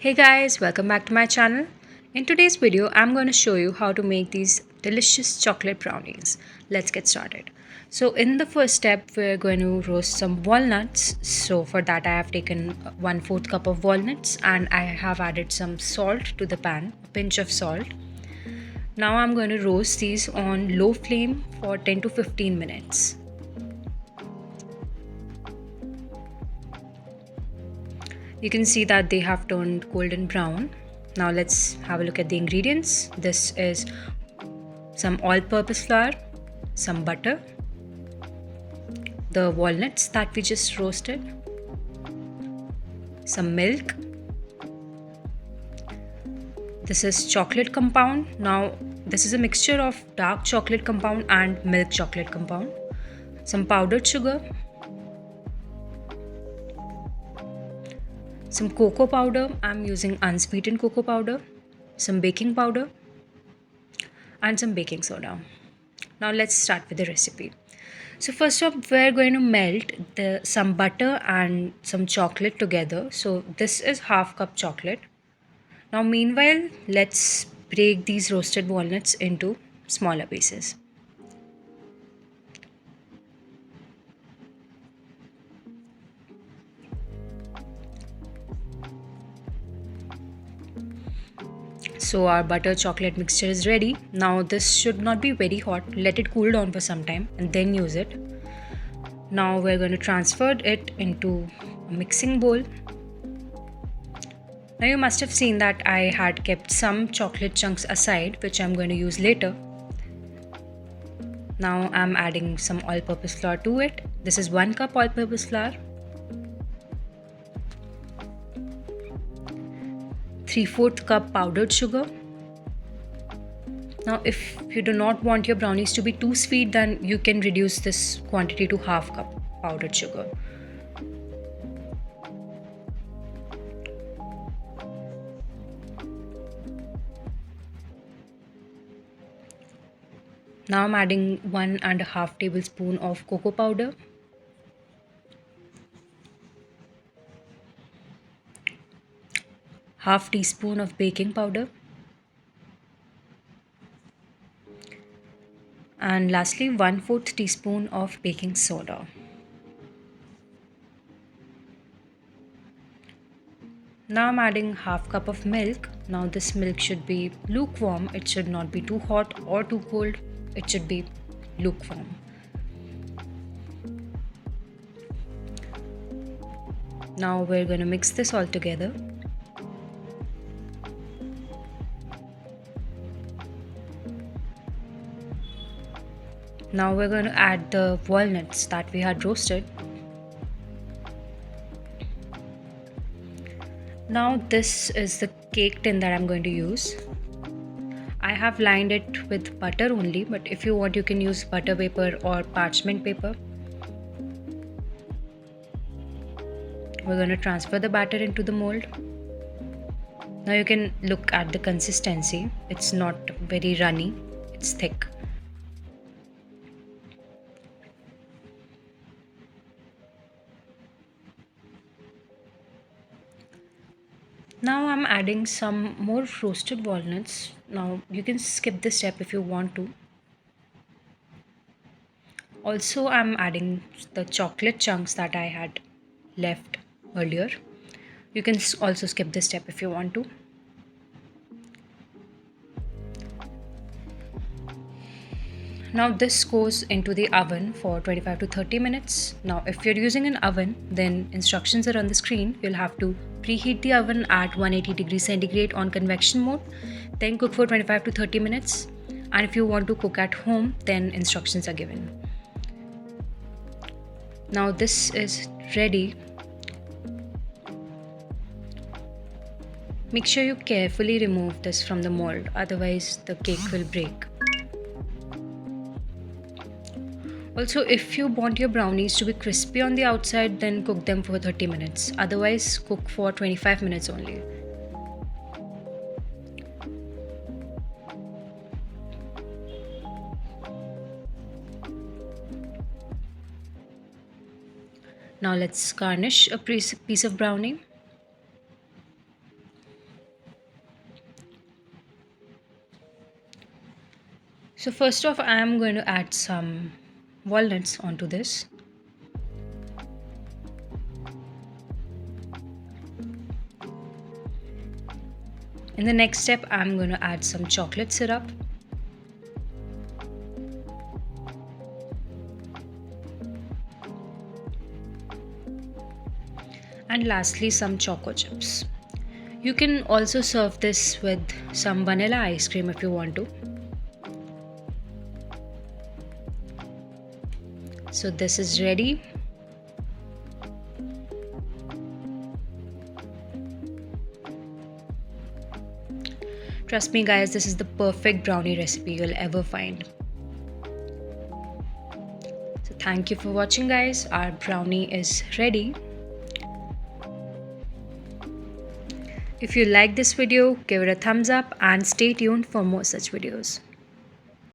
Hey guys, welcome back to my channel. In today's video, I'm going to show you how to make these delicious chocolate brownies. Let's get started. So in the first step, we're going to roast some walnuts. So for that, I have taken 1/4 cup of walnuts and I have added some salt to the pan, a pinch of salt. Now I'm going to roast these on low flame for 10 to 15 minutes. You can see that they have turned golden brown. Now let's have a look at the ingredients. This is some all-purpose flour, some butter, the walnuts that we just roasted, some milk. This is chocolate compound. Now this is a mixture of dark chocolate compound and milk chocolate compound. Some powdered sugar, some cocoa powder. I'm using unsweetened cocoa powder, some baking powder, and some baking soda. Now let's start with the recipe. So first up, we're going to melt some butter and some chocolate together. So this is half cup chocolate. Now meanwhile, let's break these roasted walnuts into smaller pieces. So our butter chocolate mixture is ready. Now this should not be very hot. Let it cool down for some time and then use it. Now we're going to transfer it into a mixing bowl. Now you must have seen that I had kept some chocolate chunks aside, which I'm going to use later. Now I'm adding some all-purpose flour to it. This is 1 cup all-purpose flour, 3/4 cup powdered sugar. Now if you do not want your brownies to be too sweet, then you can reduce this quantity to half cup powdered sugar. Now I'm adding 1.5 tablespoon of cocoa powder, half teaspoon of baking powder, and lastly 1/4 teaspoon of baking soda. Now I'm adding half cup of milk. Now this milk should be lukewarm. It should not be too hot or too cold. It should be lukewarm. Now we're going to mix this all together. Now we're going to add the walnuts that we had roasted. Now this is the cake tin that I'm going to use. I have lined it with butter only, but if you want you can use butter paper or parchment paper. We're going to transfer the batter into the mold. Now you can look at the consistency. It's not very runny, it's thick. Now I'm adding some more roasted walnuts. Now you can skip this step if you want to. Also I'm adding the chocolate chunks that I had left earlier. You can also skip this step if you want to. Now this goes into the oven for 25 to 30 minutes. Now if you're using an oven, then instructions are on the screen. You'll have to preheat the oven at 180 degrees centigrade on convection mode, then cook for 25 to 30 minutes. And if you want to cook at home, then instructions are given. Now this is ready. Make sure you carefully remove this from the mold, otherwise the cake will break. Also, if you want your brownies to be crispy on the outside, then cook them for 30 minutes. Otherwise, cook for 25 minutes only. Now let's garnish a piece of brownie. So first off, I am going to add some walnuts onto this. In the next step, I'm going to add some chocolate syrup. And lastly, some choco chips. You can also serve this with some vanilla ice cream if you want to. So this is ready. Trust me guys, this is the perfect brownie recipe you'll ever find. So thank you for watching guys. Our brownie is ready. If you like this video, give it a thumbs up and stay tuned for more such videos.